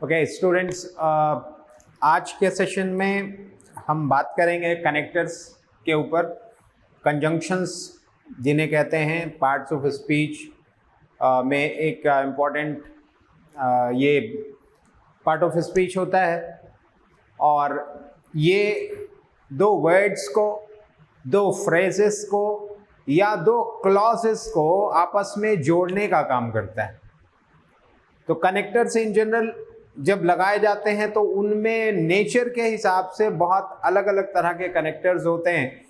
Okay students, आज के session में हम बात करेंगे कनेक्टर्स के ऊपर। कंजंक्शंस जिन्हें कहते हैं पार्ट्स ऑफ स्पीच में एक इम्पॉर्टेंट ये पार्ट ऑफ स्पीच होता है और ये दो वर्ड्स को, दो फ्रेजेस को या दो क्लॉजेस को आपस में जोड़ने का काम करता है। तो कनेक्टर्स इन जनरल जब लगाए जाते हैं तो उनमें नेचर के हिसाब से बहुत अलग अलग तरह के कनेक्टर्स होते हैं।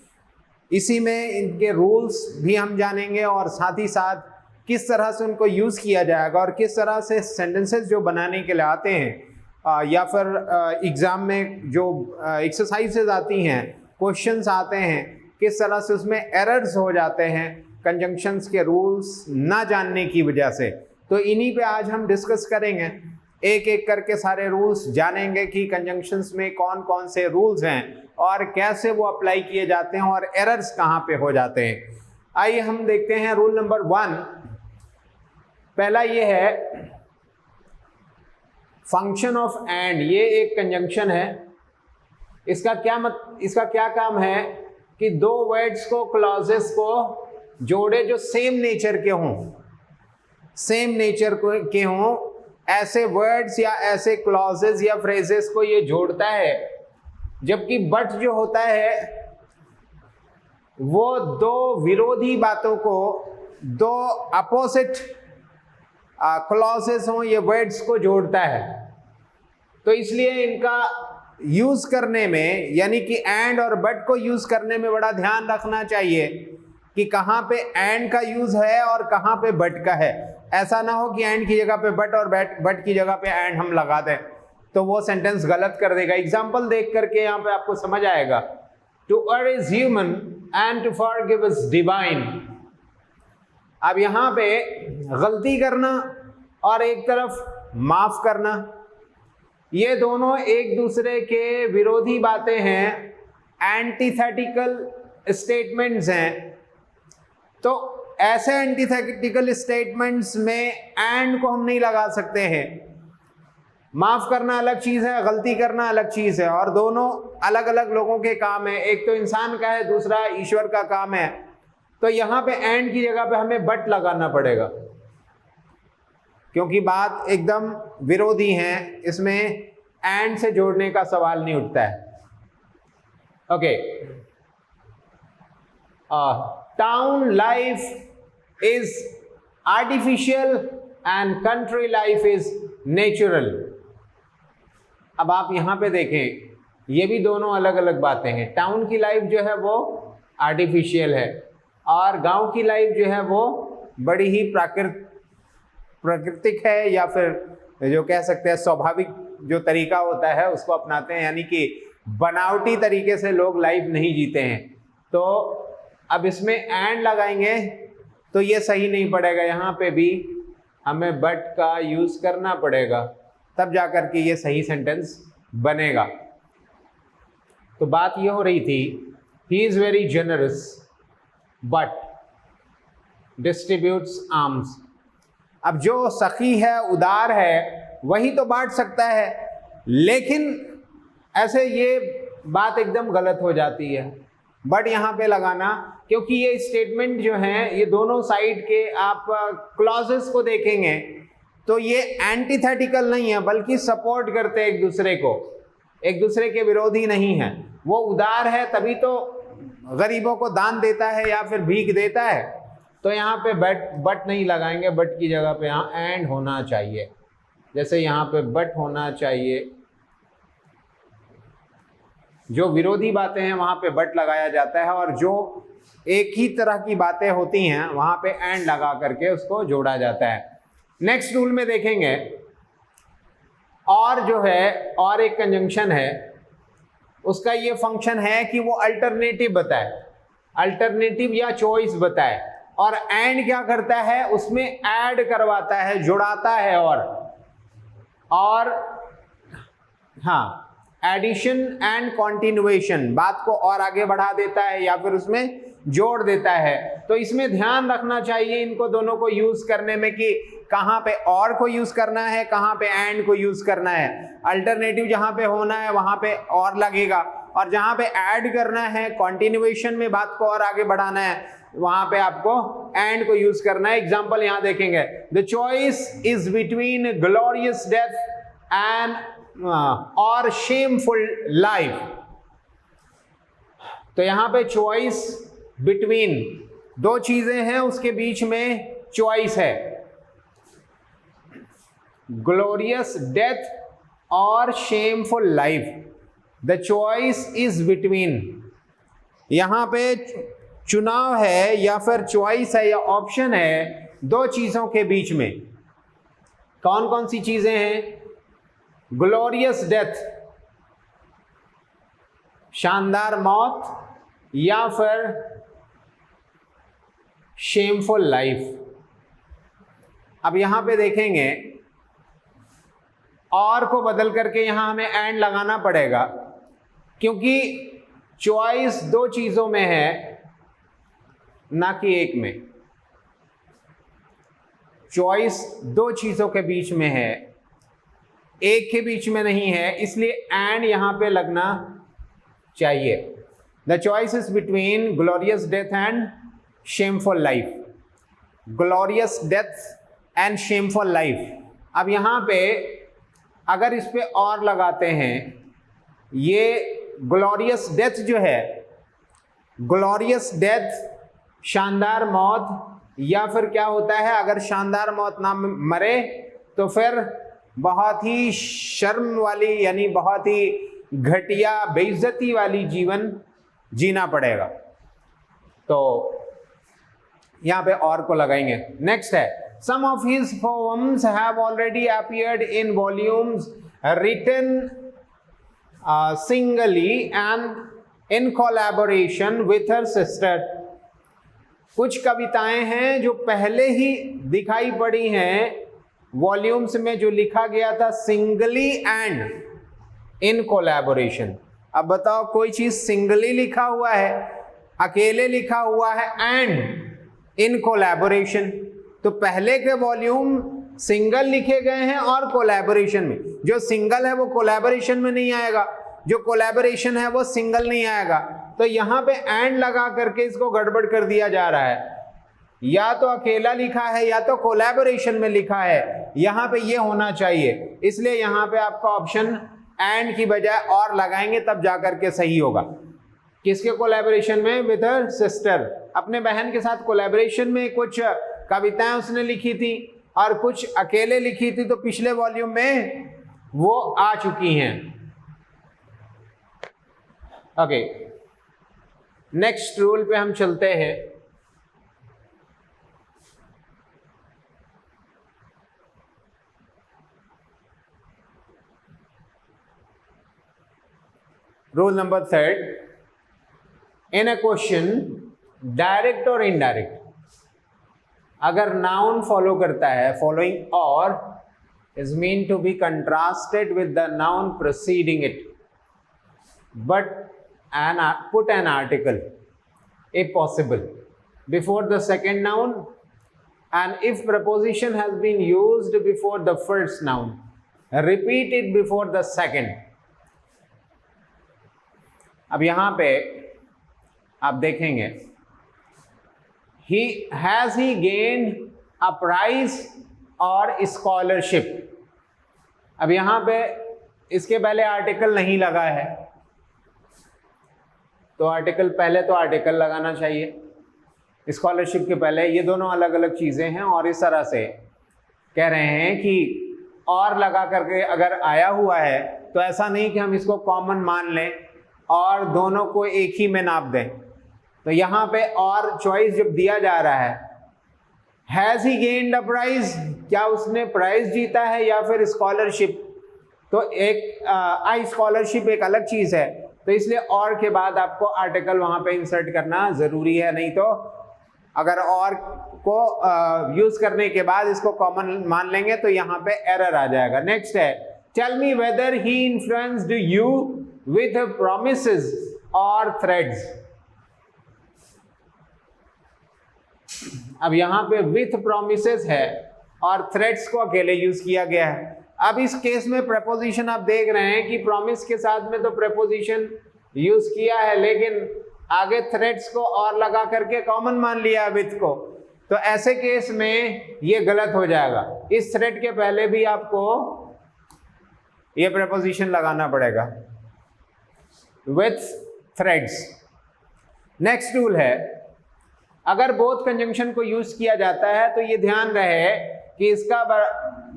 इसी में इनके रूल्स भी हम जानेंगे और साथ ही साथ किस तरह से उनको यूज़ किया जाएगा और किस तरह से सेंटेंसेस जो बनाने के लिए आते हैं या फिर एग्ज़ाम में जो एक्सरसाइजेज आती हैं, क्वेश्चंस आते हैं, किस तरह से उसमें एरर्स हो जाते हैं कंजंक्शंस के रूल्स ना जानने की वजह से। तो इन्हीं पे आज हम डिस्कस करेंगे, एक एक करके सारे रूल्स जानेंगे कि कंजंक्शंस में कौन कौन से रूल्स हैं और कैसे वो अप्लाई किए जाते हैं और एरर्स कहाँ पे हो जाते हैं। आइए हम देखते हैं रूल नंबर 1। पहला ये है फंक्शन ऑफ एंड। ये एक कंजंक्शन है। इसका क्या काम है कि दो वर्ड्स को, क्लॉजेस को जोड़े जो सेम नेचर के हों, सेम नेचर के हों, ऐसे वर्ड्स या ऐसे क्लॉजेस या फ्रेजेस को ये जोड़ता है। जबकि बट जो होता है वो दो विरोधी बातों को, दो अपोजिट क्लॉजेस हों, ये वर्ड्स को जोड़ता है। तो इसलिए इनका यूज करने में, यानी कि एंड और बट को यूज करने में बड़ा ध्यान रखना चाहिए कि कहाँ पे एंड का यूज है और कहाँ पे बट का है। ऐसा ना हो कि एंड की जगह पे बट और बट की जगह पे एंड हम लगा दें, तो वो सेंटेंस गलत कर देगा। एग्जाम्पल देख करके यहाँ पे आपको समझ आएगा। To err is human and to forgive is divine। अब यहाँ पे गलती करना और एक तरफ माफ करना, ये दोनों एक दूसरे के विरोधी बातें हैं, एंटीथेटिकल स्टेटमेंट्स हैं। तो ऐसे एंटीथेटिकल स्टेटमेंट्स में एंड को हम नहीं लगा सकते हैं। माफ करना अलग चीज है, गलती करना अलग चीज है, और दोनों अलग अलग लोगों के काम है। एक तो इंसान का है, दूसरा ईश्वर का काम है। तो यहां पे एंड की जगह पे हमें बट लगाना पड़ेगा, क्योंकि बात एकदम विरोधी है। इसमें एंड से जोड़ने का सवाल नहीं उठता है। Okay, town life is artificial and country life is natural. अब आप यहां पे देखें, ये भी दोनों अलग अलग बातें हैं। टाउन की लाइफ जो है वो आर्टिफिशियल है और गांव की लाइफ जो है वो बड़ी ही प्राकृतिक है, या फिर जो कह सकते हैं स्वाभाविक जो तरीका होता है उसको अपनाते हैं, यानी कि बनावटी तरीके से लोग लाइफ नहीं जीते हैं। तो अब इसमें एंड लगाएंगे तो ये सही नहीं पड़ेगा, यहाँ पे भी हमें बट का यूज करना पड़ेगा, तब जाकर के ये सही सेंटेंस बनेगा। तो बात ये हो रही थी, he is very generous but distributes arms. अब जो सखी है, उदार है, वही तो बांट सकता है, लेकिन ऐसे ये बात एकदम गलत हो जाती है बट यहाँ पे लगाना, क्योंकि ये स्टेटमेंट जो हैं ये दोनों साइड के आप क्लॉजेस को देखेंगे तो ये एंटीथेटिकल नहीं है, बल्कि सपोर्ट करते हैं एक दूसरे को, एक दूसरे के विरोधी नहीं है। वो उदार है तभी तो गरीबों को दान देता है या फिर भीख देता है। तो यहाँ पे बट नहीं लगाएंगे, बट की जगह पे यहाँ एंड होना चाहिए। जैसे यहाँ पे बट होना चाहिए, जो विरोधी बातें हैं वहाँ पे बट लगाया जाता है, और जो एक ही तरह की बातें होती हैं वहाँ पे एंड लगा करके उसको जोड़ा जाता है। नेक्स्ट रूल में देखेंगे, और जो है, और एक कंजंक्शन है, उसका ये फंक्शन है कि वो अल्टरनेटिव बताए, अल्टरनेटिव या चॉइस बताए। और एंड क्या करता है, उसमें ऐड करवाता है, जुड़ाता है, और हाँ, एडिशन एंड कॉन्टिन्यूएशन, बात को और आगे बढ़ा देता है या फिर उसमें जोड़ देता है। तो इसमें ध्यान रखना चाहिए इनको दोनों को यूज करने में कि कहाँ पे और को यूज करना है, कहाँ पे एंड को यूज करना है। अल्टरनेटिव जहाँ पे होना है वहां पे और लगेगा, और जहाँ पे ऐड करना है, कॉन्टिन्यूएशन में बात को और आगे बढ़ाना है, वहां पे आपको एंड को यूज करना है। एग्जाम्पल यहां देखेंगे, the choice is between glorious death and और शेमफुल लाइफ। तो यहां पे चॉइस बिटवीन, दो चीजें हैं, उसके बीच में चॉइस है, ग्लोरियस डेथ और shameful life. The choice is between, यहां पे चुनाव है या फिर चॉइस है या ऑप्शन है दो चीजों के बीच में। कौन कौन सी चीजें हैं? ग्लोरियस डेथ, शानदार मौत, या फिर शेमफुल लाइफ। अब यहां पे देखेंगे, और को बदल करके यहां हमें एंड लगाना पड़ेगा, क्योंकि चॉइस दो चीजों में है ना कि एक में। चॉइस दो चीजों के बीच में है, एक के बीच में नहीं है, इसलिए एंड यहां पे लगना चाहिए। The choice is between glorious death and shameful life. Glorious death and shameful life. अब यहां पे अगर इस पे और लगाते हैं, ये ग्लोरियस डेथ जो है, ग्लोरियस डेथ शानदार मौत, या फिर क्या होता है अगर शानदार मौत ना मरे तो फिर बहुत ही शर्म वाली, यानी बहुत ही घटिया बेइज्जती वाली जीवन जीना पड़ेगा। तो यहां पे और को लगाएंगे। नेक्स्ट है, some of his poems have already appeared in volumes written singly and in collaboration with her sister. कुछ कविताएं हैं जो पहले ही दिखाई पड़ी हैं वॉल्यूम्स में, जो लिखा गया था सिंगली एंड इन कोलैबोरेशन। अब बताओ, कोई चीज सिंगली लिखा हुआ है, अकेले लिखा हुआ है, एंड इन कोलैबोरेशन, तो पहले के वॉल्यूम सिंगल लिखे गए हैं और कोलैबोरेशन में। जो सिंगल है वो कोलैबोरेशन में नहीं आएगा, जो कोलैबोरेशन है वो सिंगल नहीं आएगा। तो यहां पे एंड लगा करके इसको गड़बड़ कर दिया जा रहा है, या तो अकेला लिखा है या तो कोलैबोरेशन में लिखा है, यहां पे ये होना चाहिए। इसलिए यहां पे आपका ऑप्शन एंड की बजाय और लगाएंगे, तब जाकर के सही होगा। किसके कोलैबोरेशन में? विद हर सिस्टर, अपने बहन के साथ कोलैबोरेशन में। कुछ कविताएं उसने लिखी थी और कुछ अकेले लिखी थी, तो पिछले वॉल्यूम में वो आ चुकी हैं। ओके, नेक्स्ट रूल पे हम चलते हैं। Rule number 3, in a question direct और इनडायरेक्ट, अगर नाउन फॉलो करता है, फॉलोइंग और is mean to be contrasted with the noun preceding it, but put an article if possible before the second noun, and if preposition has been used before the first noun, repeat it before the second. अब यहां पे आप देखेंगे, has he gained a prize or scholarship। अब यहां पे इसके पहले आर्टिकल नहीं लगा है, तो आर्टिकल पहले तो आर्टिकल लगाना चाहिए स्कॉलरशिप के पहले। ये दोनों अलग अलग चीज़ें हैं, और इस तरह से कह रहे हैं कि और लगा करके अगर आया हुआ है तो ऐसा नहीं कि हम इसको कॉमन मान लें और दोनों को एक ही में नाप दें। तो यहाँ पे और चॉइस जब दिया जा रहा है, has he gained a prize, क्या उसने प्राइज जीता है या फिर स्कॉलरशिप, तो एक आई स्कॉलरशिप एक अलग चीज़ है। तो इसलिए और के बाद आपको आर्टिकल वहां पे इंसर्ट करना जरूरी है, नहीं तो अगर और को यूज करने के बाद इसको कॉमन मान लेंगे तो यहाँ पे एरर आ जाएगा। नेक्स्ट है, tell me whether he influenced you with promises और थ्रेड्स। अब यहाँ पे विथ प्रॉमिसेस है, और थ्रेड्स को अकेले यूज किया गया है। अब इस केस में प्रेपोजिशन आप देख रहे हैं कि प्रॉमिस के साथ में तो प्रेपोजिशन यूज किया है, लेकिन आगे थ्रेड्स को और लगा करके कॉमन मान लिया विथ को, तो ऐसे केस में ये गलत हो जाएगा। इस थ्रेड के पहले भी आपको ये प्रेपोजिशन लगाना पड़ेगा, विथ थ्रेड्स। नेक्स्ट रूल है, अगर बोथ कंजंक्शन को यूज किया जाता है तो ये ध्यान रहे कि इसका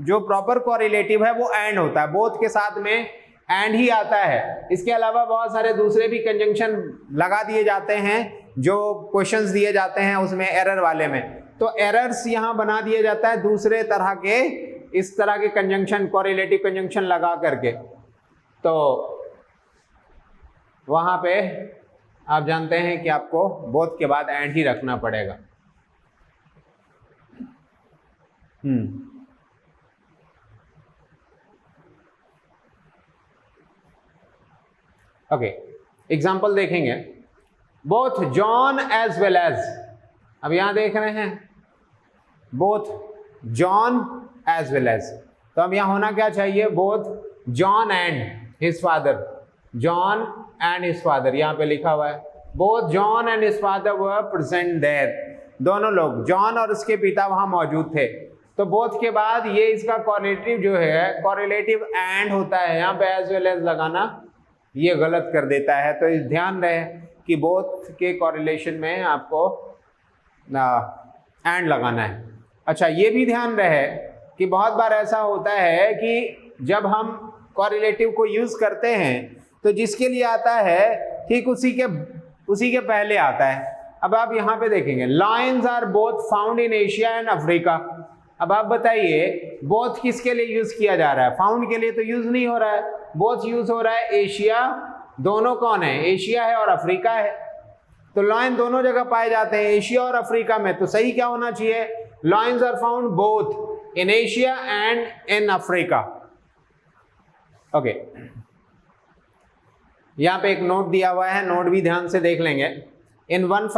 जो प्रॉपर कोरिलेटिव है वो एंड होता है, बोथ के साथ में एंड ही आता है। इसके अलावा बहुत सारे दूसरे भी कंजंक्शन लगा दिए जाते हैं जो क्वेश्चंस दिए जाते हैं उसमें एरर वाले में, तो एरर्स यहाँ बना दिया जाता है दूसरे तरह के, इस तरह के कंजंक्शन, कोरिलेटिव कंजंक्शन लगा करके। तो वहां पे आप जानते हैं कि आपको बोथ के बाद एंड ही रखना पड़ेगा। ओके, एग्जाम्पल देखेंगे। Both John as well as, अब यहां देख रहे हैं both John as well as, तो अब यहां होना क्या चाहिए, both John and his father, John and his father यहां पे लिखा हुआ है। Both John and his father were present there, दोनों लोग, जॉन और उसके पिता वहां मौजूद थे। तो बोथ के बाद ये इसका कोरिलेटिव जो है, कोरिलेटिव एंड होता है, यहाँ पे एज वेल एज लगाना ये गलत कर देता है। तो इस ध्यान रहे कि बोथ के कोरिलेशन में आपको एंड लगाना है। अच्छा, ये भी ध्यान रहे कि बहुत बार ऐसा होता है कि जब हम कोरिलेटिव को यूज करते हैं तो जिसके लिए आता है ठीक उसी के पहले आता है। अब आप यहाँ पे देखेंगे, lions are both found in Asia and Africa. अब आप बताइए बोथ किसके लिए यूज किया जा रहा है, फाउंड के लिए तो यूज नहीं हो रहा है, बोथ यूज हो रहा है एशिया, दोनों कौन है, एशिया है और अफ्रीका है। तो लायन दोनों जगह पाए जाते हैं, एशिया और अफ्रीका में, तो सही क्या होना चाहिए, lions are found both in Asia and in Africa. Okay, यहां पे एक नोट दिया हुआ है, नोट भी ध्यान से देख लेंगे। In one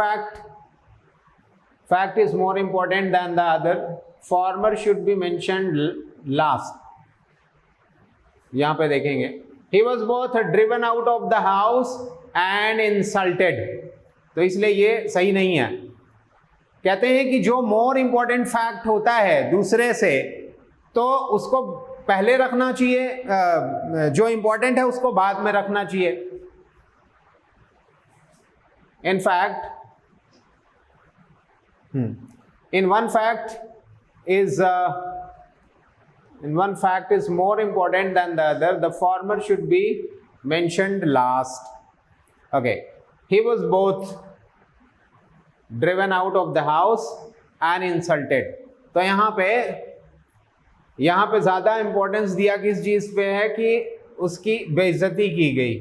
fact is more important than the other, former should be mentioned last. यहां पे देखेंगे, he was both driven out of the house and insulted, तो इसलिए ये सही नहीं है। कहते हैं कि जो मोर इंपॉर्टेंट फैक्ट होता है दूसरे से, तो उसको पहले रखना चाहिए, जो इंपॉर्टेंट है उसको बाद में रखना चाहिए। In fact, in one fact is more important than the other. The former should be mentioned last. Okay, he was both driven out of the house and insulted. तो यहाँ पे ज़्यादा इंपॉर्टेंस दिया किस चीज़ पे है कि उसकी बेइज्जती की गई,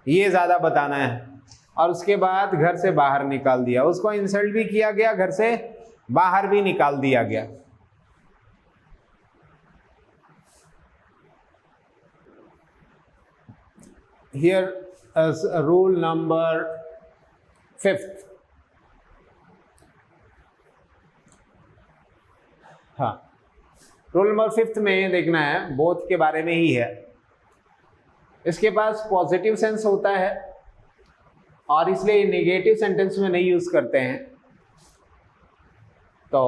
ये ज़्यादा बताना है। और उसके बाद घर से बाहर निकाल दिया, उसको इंसल्ट भी किया गया, घर से बाहर भी निकाल दिया गया। Here is rule number 5। हाँ, रूल नंबर 5 में देखना है, बोथ के बारे में ही है। इसके पास पॉजिटिव सेंस होता है और इसलिए नेगेटिव सेंटेंस में नहीं यूज करते हैं। तो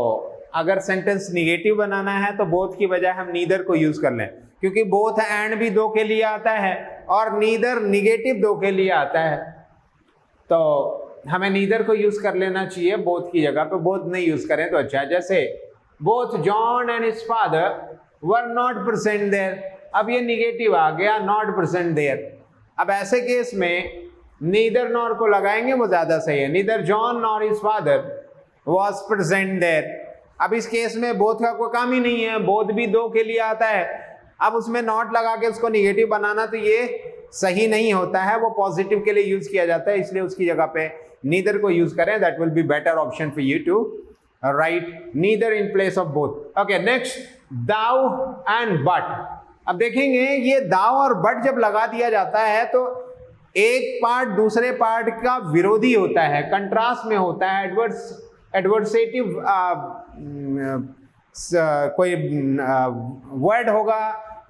अगर सेंटेंस नेगेटिव बनाना है तो बोथ की बजाय हम नीदर को यूज कर लें, क्योंकि बोथ एंड भी दो के लिए आता है और नीदर निगेटिव दो के लिए आता है। तो हमें नीदर को यूज कर लेना चाहिए, बोथ की जगह पे बोथ नहीं यूज करें तो अच्छा है। जैसे both John and his father were not present there, अब ये निगेटिव आ गया, नॉट प्रेजेंट देयर। अब ऐसे केस में नीदर नॉर को लगाएंगे, वो ज्यादा सही है। Neither John nor his father was present there. अब इस केस में बोथ का कोई काम ही नहीं है, बोथ भी दो के लिए आता है। अब उसमें नॉट लगा के उसको निगेटिव बनाना तो ये सही नहीं होता है, वो पॉजिटिव के लिए यूज किया जाता है, इसलिए उसकी जगह पे नीदर को यूज करें। That will be better option for you to write neither in place of both. Okay, next though and but. अब देखेंगे ये दाउ और बट जब लगा दिया जाता है तो एक पार्ट दूसरे पार्ट का विरोधी होता है, कंट्रास्ट में होता है, एडवर्सेटिव कोई वर्ड होगा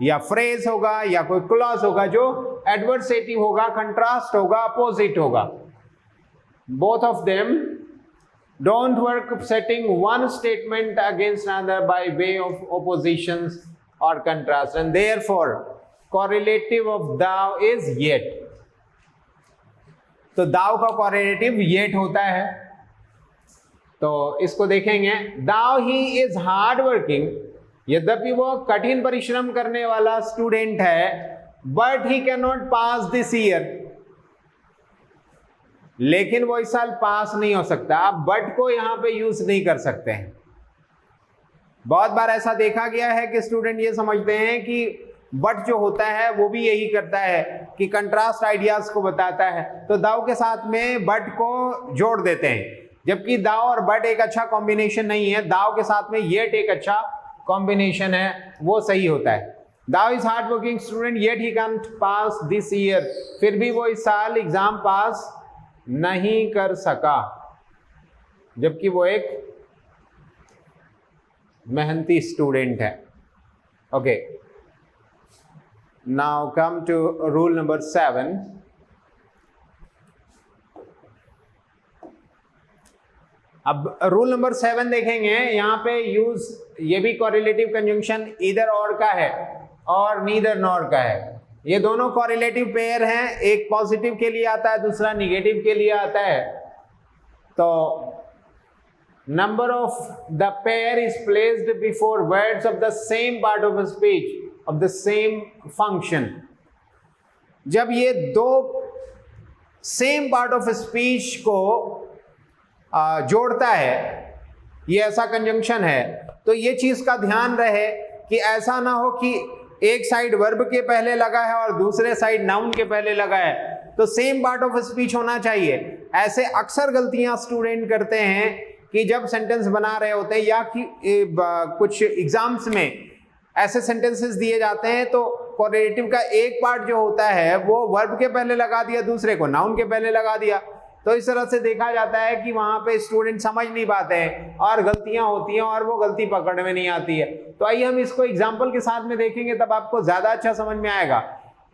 या फ्रेज होगा या कोई क्लॉज होगा जो एडवर्सेटिव होगा, कंट्रास्ट होगा, अपोजिट होगा. Both of them don't work setting one statement against another by way of oppositions or contrast, and therefore correlative of thou is yet. तो thou का correlative yet होता है. तो इसको देखेंगे. thou he is hard working, यद्यपि वो कठिन परिश्रम करने वाला स्टूडेंट है, but he cannot pass this year, लेकिन वो इस साल पास नहीं हो सकता. आप बट को यहां पे यूज नहीं कर सकते हैं. बहुत बार ऐसा देखा गया है कि स्टूडेंट ये समझते हैं कि बट जो होता है वो भी यही करता है कि कंट्रास्ट आइडियाज को बताता है, तो दाव के साथ में बट को जोड़ देते हैं, जबकि दाव और बट एक अच्छा कॉम्बिनेशन नहीं है. दाव के साथ में येट एक अच्छा कॉम्बिनेशन है, वो सही होता है. Though is hard working student yet he can't pass this year, फिर भी वो इस साल एग्जाम पास नहीं कर सका, जबकि वो एक मेहनती स्टूडेंट है. Okay, now come to rule number 7. अब रूल नंबर 7 देखेंगे. यहां पे यूज, ये भी कोरिलेटिव कंजंक्शन ईदर और का है और नीदर नॉर का है. ये दोनों कोरिलेटिव पेयर हैं, एक पॉजिटिव के लिए आता है, दूसरा निगेटिव के लिए आता है. तो number of the pair is placed before words of the same part of speech of the same function. जब ये दो सेम पार्ट ऑफ स्पीच को जोड़ता है, ये ऐसा कंजंक्शन है, तो ये चीज का ध्यान रहे कि ऐसा ना हो कि एक साइड वर्ब के पहले लगा है और दूसरे साइड नाउन के पहले लगा है. तो सेम पार्ट ऑफ स्पीच होना चाहिए. ऐसे अक्सर गलतियां स्टूडेंट करते हैं कि जब सेंटेंस बना रहे होते हैं या कि कुछ एग्जाम्स में ऐसे सेंटेंसेस दिए जाते हैं तो कोरिलेटिव का एक पार्ट जो होता है वो वर्ब के पहले लगा दिया, दूसरे को नाउन के पहले लगा दिया. तो इस तरह से देखा जाता है कि वहां पे स्टूडेंट समझ नहीं पाते हैं और गलतियां होती हैं और वो गलती पकड़ में नहीं आती है. तो आइए हम इसको एग्जाम्पल के साथ में देखेंगे, तब आपको ज्यादा अच्छा समझ में आएगा.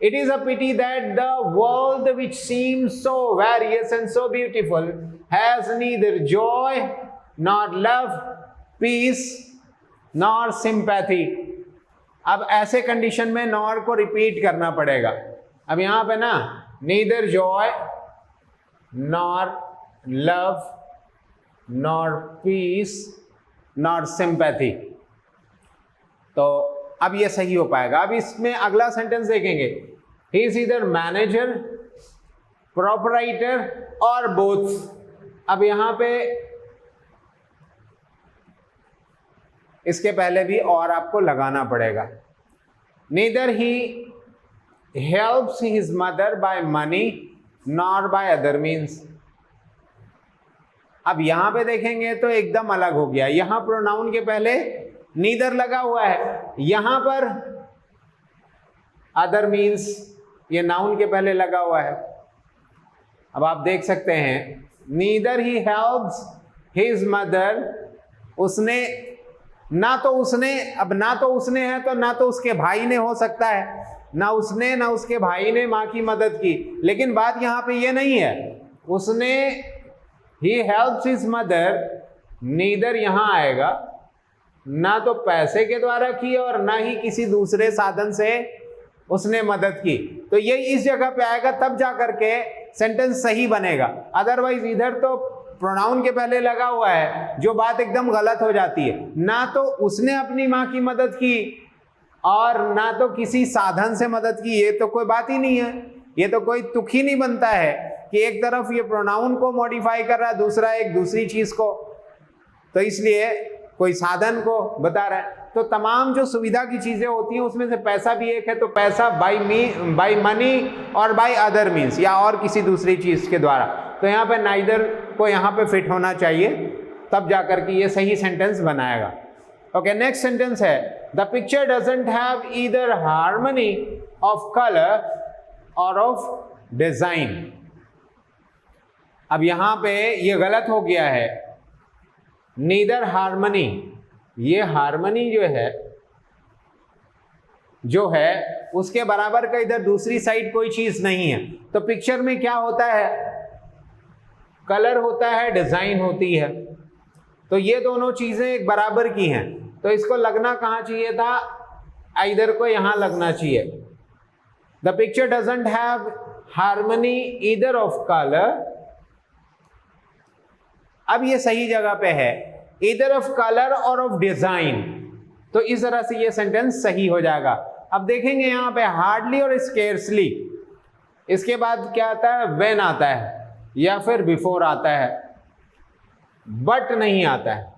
It is a pity that the world which seems so various and so beautiful has neither joy not love peace nor sympathy. अब ऐसे कंडीशन में नॉर को रिपीट करना पड़ेगा. अब यहां पे ना neither Joy nor love nor peace nor sympathy. तो अब ये सही हो पाएगा. अब इसमें अगला सेंटेंस देखेंगे. he is either manager, proprietor or both. अब यहां पे इसके पहले भी और आपको लगाना पड़ेगा. neither he helps his mother by money nor bye other means. अब यहां पे देखेंगे तो एकदम अलग हो गया. यहां प्रोनाउन के पहले नीदर लगा हुआ है, यहां पर अदर मीन्स ये नाउन के पहले लगा हुआ है. अब आप देख सकते हैं neither he helps his mother, उसने ना तो उसने, अब ना तो उसने है तो ना तो उसके भाई ने हो सकता है, ना उसने ना उसके भाई ने माँ की मदद की. लेकिन बात यहाँ पे ये नहीं है, उसने he helps his mother, neither यहाँ आएगा, ना तो पैसे के द्वारा की और ना ही किसी दूसरे साधन से उसने मदद की. तो ये इस जगह पे आएगा, तब जा करके सेंटेंस सही बनेगा. अदरवाइज इधर तो प्रोनाउन के पहले लगा हुआ है, जो बात एकदम गलत हो जाती है. ना तो उसने अपनी माँ की मदद की और ना तो किसी साधन से मदद की, ये तो कोई बात ही नहीं है. ये तो कोई तुक ही नहीं बनता है कि एक तरफ ये प्रोनाउन को मॉडिफाई कर रहा है, दूसरा एक दूसरी चीज को, तो इसलिए कोई साधन को बता रहा है. तो तमाम जो सुविधा की चीजें होती हैं उसमें से पैसा भी एक है, तो पैसा बाय मनी और बाय अदर मीन्स, या और किसी दूसरी चीज के द्वारा. तो यहाँ पे नाइदर को यहाँ पे फिट होना चाहिए, तब जाकर के ये सही सेंटेंस बनाएगा. ओके, नेक्स्ट सेंटेंस है the picture doesn't have either harmony of colour और ऑफ डिजाइन. अब यहां पे ये गलत हो गया है. नीदर हार्मनी, ये हार्मनी जो है उसके बराबर का इधर दूसरी साइड कोई चीज नहीं है। तो पिक्चर में क्या होता है, कलर होता है, डिजाइन होती है। तो ये दोनों चीजें एक बराबर की हैं, तो इसको लगना कहाँ चाहिए था, इधर को यहां लगना चाहिए। The picture doesn't have harmony either of colour. अब ये सही जगह पे है, ईदर ऑफ कलर और ऑफ डिजाइन। तो इस तरह से ये सेंटेंस सही हो जाएगा। अब देखेंगे यहां पे हार्डली और स्केर्सली, इसके बाद क्या आता है, व्हेन आता है या फिर बिफोर आता है, बट नहीं आता है,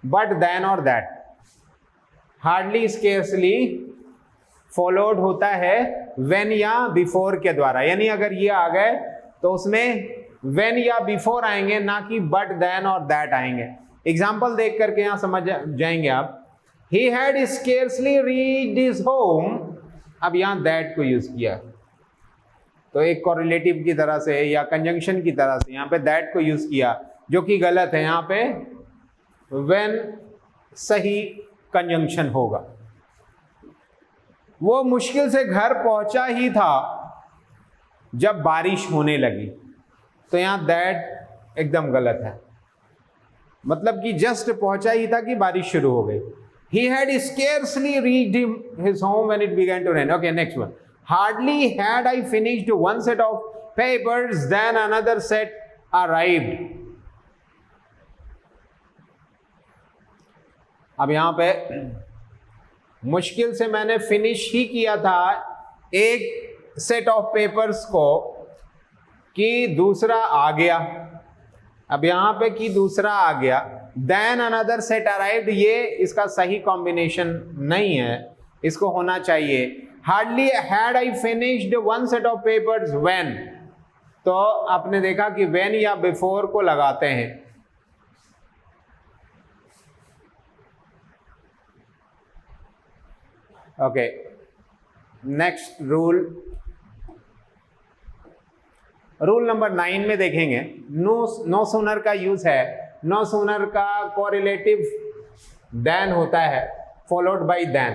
बट देन और दैट। हार्डली स्केर्सली फॉलोड होता है व्हेन या बिफोर के द्वारा, यानी अगर ये आ गए तो उसमें व्हेन या बिफोर आएंगे, ना कि बट देन और दैट आएंगे। एग्जाम्पल देख करके यहां समझ जाएंगे आप। He had scarcely reached his home, अब यहां दैट को यूज किया, तो एक कोरिलेटिव की तरह से या कंजंक्शन की तरह से यहां पे दैट को यूज किया, जो कि गलत है। यहां पे when सही कंजंक्शन होगा। वो मुश्किल से घर पहुंचा ही था जब बारिश होने लगी, तो यहां दैट एकदम गलत है, मतलब कि जस्ट पहुंचा ही था कि बारिश शुरू हो गई। He had scarcely reached his home when it began to rain. Okay, next one. Hardly had I finished one set of papers, then another set arrived. अब यहां पे मुश्किल से मैंने फिनिश ही किया था एक सेट ऑफ पेपर्स को कि दूसरा आ गया। अब यहां पे कि दूसरा आ गया, देन अनदर सेट अराइव्ड, ये इसका सही कॉम्बिनेशन नहीं है, इसको होना चाहिए hardly had I finished one set of papers when. तो आपने देखा कि व्हेन या बिफोर को लगाते हैं। ओके, नेक्स्ट रूल नंबर 9 में देखेंगे, नो सूनर का यूज है। नो सूनर का कोरिलेटिव देन होता है फॉलोड बाय देन,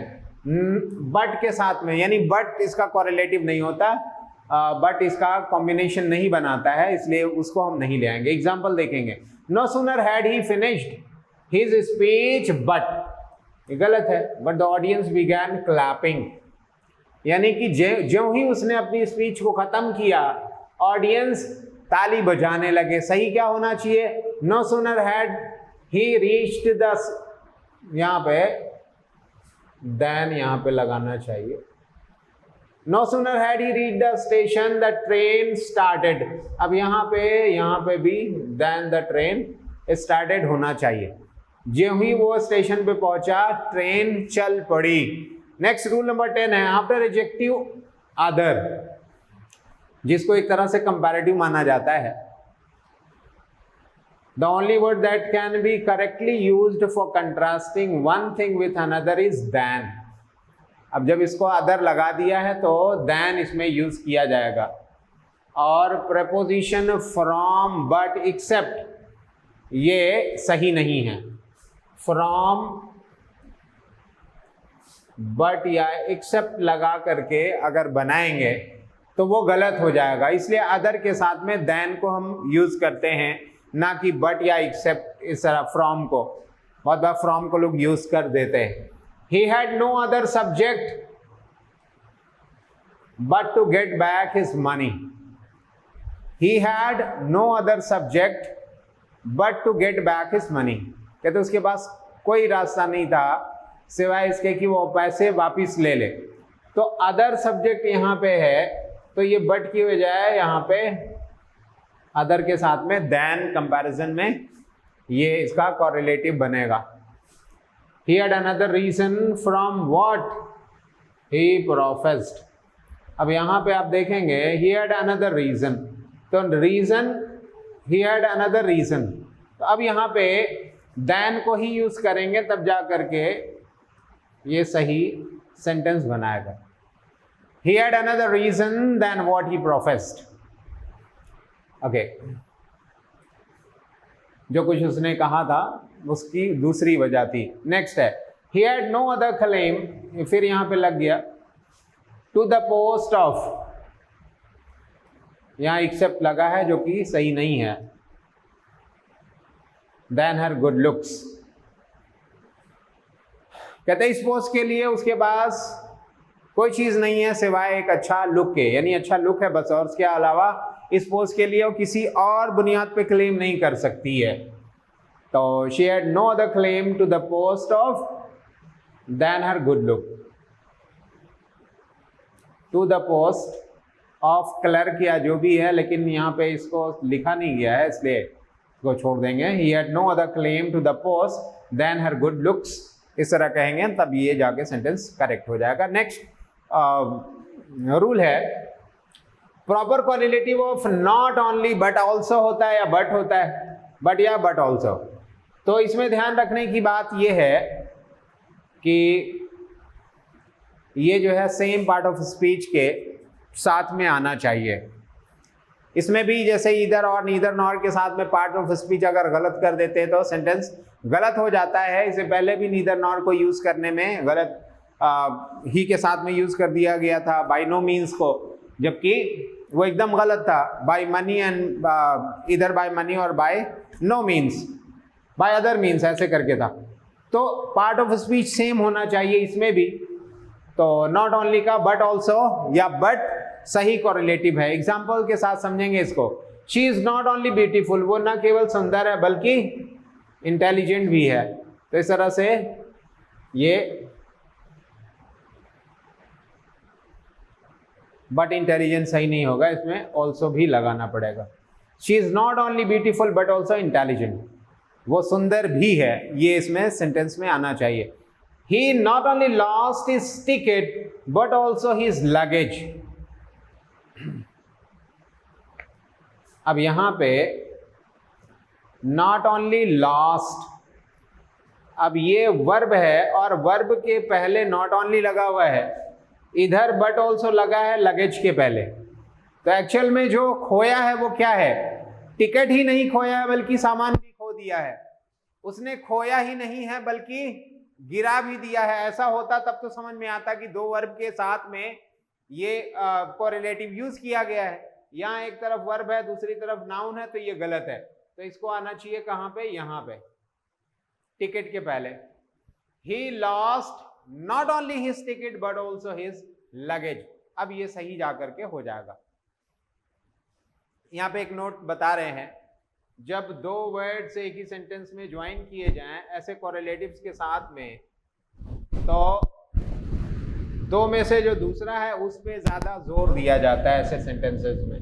बट के साथ में, यानी बट इसका कोरिलेटिव नहीं होता, बट इसका कॉम्बिनेशन नहीं बनाता है, इसलिए उसको हम नहीं ले आएंगे। एग्जाम्पल देखेंगे, no sooner had he finished his speech but, गलत है, but the audience began clapping, यानी कि ज्यों ही उसने अपनी स्पीच को खत्म किया ऑडियंस ताली बजाने लगे। सही क्या होना चाहिए, no sooner had he reached the, यहां पे देन यहां पे लगाना चाहिए। No sooner had he reached the station the train started, अब यहां पे भी देन द ट्रेन स्टार्टेड होना चाहिए। ज्यों ही वो स्टेशन पे पहुंचा ट्रेन चल पड़ी। नेक्स्ट रूल नंबर 10 है, आफ्टर एडजेक्टिव अदर, जिसको एक तरह से कंपैरेटिव माना जाता है, the only word that can be correctly used for contrasting one thing with another is then. अब जब इसको अदर लगा दिया है तो देन इसमें यूज किया जाएगा। और प्रेपोजिशन फ्रॉम बट एक्सेप्ट ये सही नहीं है। फ्रॉम बट या एक्सेप्ट लगा करके अगर बनाएंगे तो वो गलत हो जाएगा, इसलिए अदर के साथ में देन को हम यूज करते हैं, ना कि बट या एक्सेप्ट। इस तरह फ्रॉम को, बहुत बार फ्रॉम को लोग यूज कर देते हैं। He had no other subject but to get back his money. He had no other subject but to get back his money, कहते उसके पास कोई रास्ता नहीं था सिवाय इसके कि वो पैसे वापिस ले ले। तो अदर सब्जेक्ट यहाँ पे है, तो ये बट की बजाय यहाँ पे अदर के साथ में देन कंपैरिजन में ये इसका कोरिलेटिव बनेगा। He had another reason from what he professed। अब यहाँ पे आप देखेंगे he had another reason, तो reason he had another reason, तो अब यहाँ पे then को ही यूज करेंगे तब जा करके ये सही सेंटेंस बनाएगा। He had another reason than what he professed। Okay, जो कुछ उसने कहा था उसकी दूसरी वजह थी। नेक्स्ट है he had no other claim, फिर यहां पे लग गया टू द पोस्ट ऑफ, यहां एक्सेप्ट लगा है जो कि सही नहीं है, देन हर गुड लुक्स। कहते हैं इस पोस्ट के लिए उसके पास कोई चीज नहीं है सिवाय एक अच्छा लुक के, यानी अच्छा लुक है बस, और उसके अलावा इस पोस्ट के लिए वो किसी और बुनियाद पे क्लेम नहीं कर सकती है। तो she had no other claim to the post of than her good look, to the post of clerk या जो भी है, लेकिन यहाँ पे इसको लिखा नहीं गया है इसलिए इसको छोड़ देंगे। He had no other claim to the post than her good looks, इस तरह कहेंगे तब ये जाके सेंटेंस करेक्ट हो जाएगा। नेक्स्ट रूल है proper correlative of not only but also होता है या बट होता है, बट या बट ऑल्सो। तो इसमें ध्यान रखने की बात यह है कि ये जो है सेम पार्ट ऑफ स्पीच के साथ में आना चाहिए। इसमें भी जैसे इधर और नीदर नॉर के साथ में पार्ट ऑफ स्पीच अगर गलत कर देते हैं तो सेंटेंस गलत हो जाता है। इससे पहले भी नीदर नॉर को यूज करने में गलत ही के साथ में यूज कर दिया गया था बाय नो मीन्स को, जबकि वो एकदम गलत था। बाय मनी एंड इधर बाय मनी और by no means, by other means ऐसे करके था। तो पार्ट ऑफ स्पीच सेम होना चाहिए इसमें भी। तो नॉट ओनली का बट ऑल्सो या बट सही कोरिलेटिव है। एग्जाम्पल के साथ समझेंगे इसको। She is not only beautiful, वो न केवल सुंदर है बल्कि इंटेलिजेंट भी है। तो इस तरह से ये बट इंटेलिजेंट सही नहीं होगा, इसमें ऑल्सो भी लगाना पड़ेगा। She is not only beautiful but also intelligent, वो सुंदर भी है, ये इसमें सेंटेंस में आना चाहिए। He not only lost his ticket but also his luggage. अब यहां पे not only lost, अब ये वर्ब है और वर्ब के पहले not only लगा हुआ है, इधर but also लगा है लगेज के पहले। तो एक्चुअल में जो खोया है वो क्या है? टिकट ही नहीं खोया है बल्कि सामान भी खो दिया है। उसने खोया ही नहीं है बल्कि गिरा भी दिया है। ऐसा होता तब तो समझ में आता कि दो वर्ब के साथ में ये कोरिलेटिव यूज किया गया है। यहाँ एक तरफ वर्ब है दूसरी तरफ नाउन है, तो ये गलत है। तो इसको आना चाहिए कहाँ पे? यहाँ पे टिकट के पहले। He lost not only his ticket but also his luggage. अब ये सही जाकर के हो जाएगा। यहाँ पे एक नोट बता रहे हैं, जब दो वर्ड्स एक ही सेंटेंस में ज्वाइन किए जाएं ऐसे कोरिलेटिव्स के साथ में, तो दो में से जो दूसरा है उस पे ज्यादा जोर दिया जाता है ऐसे सेंटेंसेस में।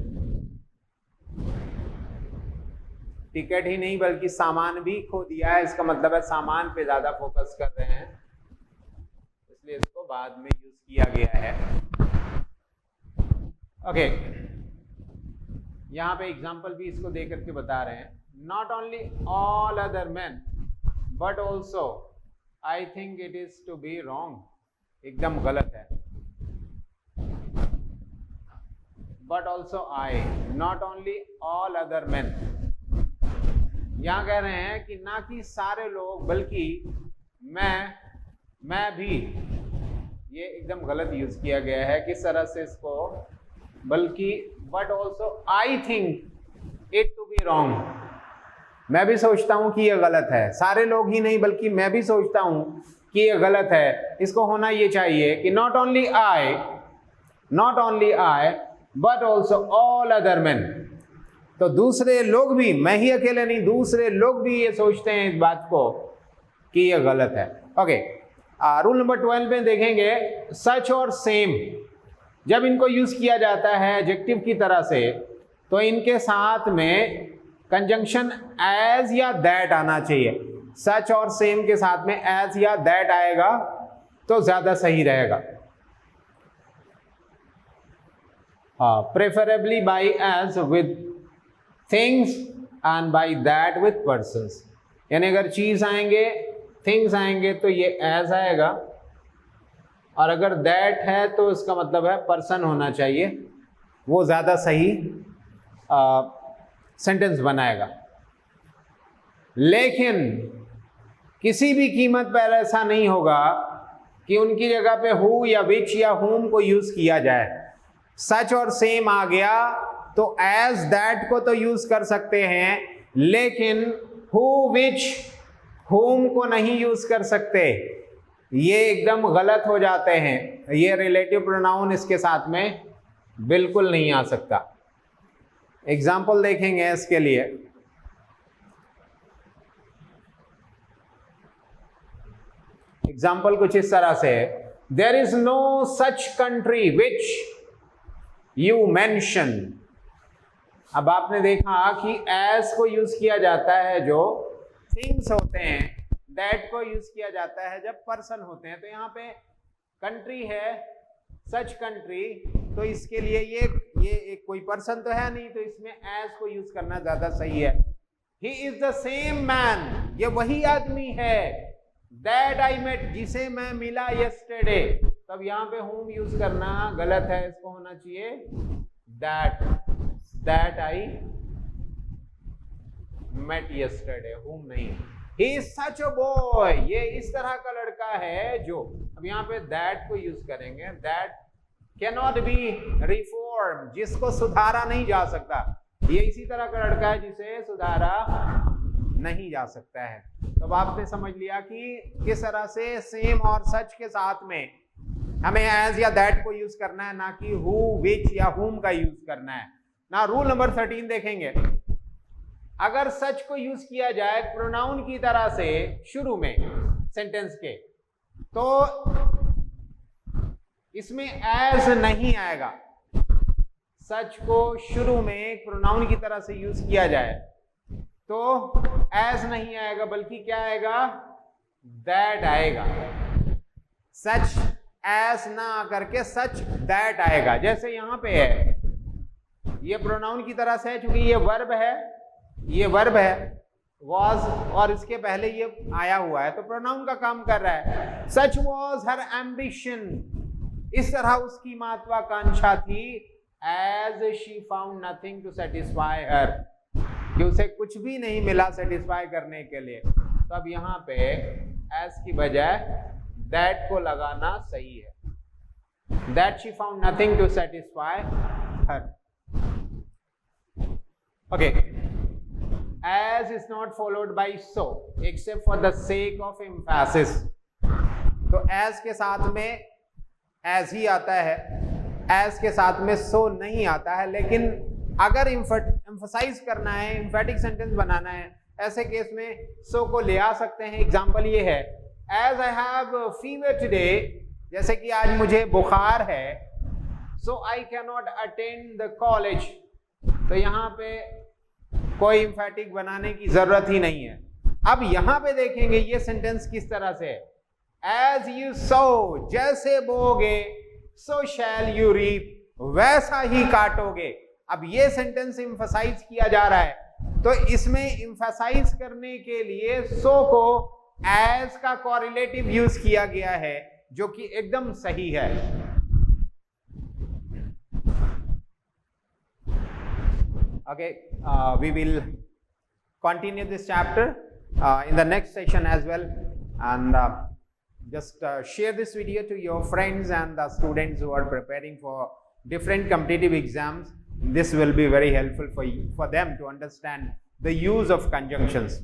टिकट ही नहीं बल्कि सामान भी खो दिया है, इसका मतलब है सामान पे ज्यादा फोकस कर रहे हैं, इसलिए इसको बाद में यूज किया गया है। ओके, यहां पे एग्जाम्पल भी इसको दे करके बता रहे हैं। Not only all other man but also I think it is to be wrong, एकदम गलत है। But also I, not only all other man. यहां कह रहे हैं कि ना कि सारे लोग बल्कि मैं भी, ये एकदम गलत यूज किया गया है। किस तरह से इसको? बल्कि but also I think it to be wrong, मैं भी सोचता हूं कि यह गलत है। सारे लोग ही नहीं बल्कि मैं भी सोचता हूं कि यह गलत है। इसको होना यह चाहिए कि not only I but also all other man. तो दूसरे लोग भी, मैं ही अकेले नहीं, दूसरे लोग भी ये सोचते हैं इस बात को कि यह गलत है। ओके, रूल नंबर 12 में देखेंगे सच और सेम। जब इनको यूज किया जाता है एडजेक्टिव की तरह से, तो इनके साथ में कंजंक्शन एज या दैट आना चाहिए। सच और सेम के साथ में एज या दैट आएगा तो ज्यादा सही रहेगा। Preferably by as with things and by that with persons. यानी अगर चीज आएंगे, थिंग्स आएंगे तो ये एज आएगा, और अगर दैट है तो इसका मतलब है पर्सन होना चाहिए, वो ज़्यादा सही सेंटेंस बनाएगा। लेकिन किसी भी कीमत पर ऐसा नहीं होगा कि उनकी जगह पे हु या विच या हुम को यूज किया जाए। सच और सेम आ गया तो एज दैट को तो यूज कर सकते हैं, लेकिन हु विच हुम को नहीं यूज कर सकते। ये एकदम गलत हो जाते हैं। ये रिलेटिव प्रोनाउन इसके साथ में बिल्कुल नहीं आ सकता। एग्जाम्पल देखेंगे इसके लिए। एग्जाम्पल कुछ इस तरह से है, there is no such country which you mention. अब आपने देखा कि एज को यूज किया जाता है जो थिंग्स होते हैं, दैट को यूज किया जाता है जब पर्सन होते हैं। तो यहाँ पे कंट्री है, सच कंट्री, तो इसके लिए ये एक कोई पर्सन तो है नहीं, तो इसमें एज को यूज करना ज्यादा सही है। He is the same man, ये वही आदमी है, दैट आई मेट, जिसे मैं मिला यस्टरडे। तब यहाँ पे होम यूज करना गलत है, इसको होना चाहिए that I met yesterday, home नहीं। He is such a boy, ये इस तरह का लड़का है जो, अब यहाँ पे दैट को यूज करेंगे, दैट कैनॉट बी रिफॉर्म, जिसको सुधारा नहीं जा सकता। ये इसी तरह का लड़का है जिसे सुधारा नहीं जा सकता है। तो अब आपने समझ लिया कि किस तरह से सेम और सच के साथ में हमें एज या दैट को यूज करना है, ना कि हु विच या हुम का यूज करना है ना। रूल नंबर 13 देखेंगे। अगर सच को यूज किया जाए प्रोनाउन की तरह से शुरू में सेंटेंस के, तो इसमें एज नहीं आएगा। सच को शुरू में प्रोनाउन की तरह से यूज किया जाए तो एज नहीं आएगा, बल्कि क्या आएगा, दैट आएगा। सच एज ना करके सच दैट आएगा। जैसे यहां पे है, ये प्रोनाउन की तरह से है, क्योंकि ये वर्ब है, ये वर्ब है was, और इसके पहले ये आया हुआ है, तो प्रोनाउन का काम कर रहा है। सच was her ambition, इस तरह उसकी महत्वाकांक्षा थी, as she found nothing to satisfy her, कि उसे कुछ भी नहीं मिला सेटिस्फाई करने के लिए। तो अब यहाँ पे as की बजाय that को लगाना सही है, that she found nothing to satisfy her. Okay. As is not followed by so except for the sake of emphasis. तो as के साथ में as ही आता है, as के साथ में so नहीं आता है। लेकिन अगर emphasize करना है, emphatic sentence बनाना है, ऐसे केस में so को ले आ सकते हैं। एग्जाम्पल ये है, as I have fever today, जैसे कि आज मुझे बुखार है, so I cannot attend the college। तो यहाँ पे कोई एम्फैटिक बनाने की जरूरत ही नहीं है। अब यहां पे देखेंगे ये सेंटेंस किस तरह से है, एज यू सो, जैसे बोगे, सो शैल यू रीप, वैसा ही काटोगे। अब ये सेंटेंस एम्फसाइज किया जा रहा है, तो इसमें एम्फसाइज करने के लिए सो को एज का कोरिलेटिव यूज किया गया है, जो कि एकदम सही है। Okay, we will continue this chapter in the next session as well, and just share this video to your friends and the students who are preparing for different competitive exams. This will be very helpful for them to understand the use of conjunctions.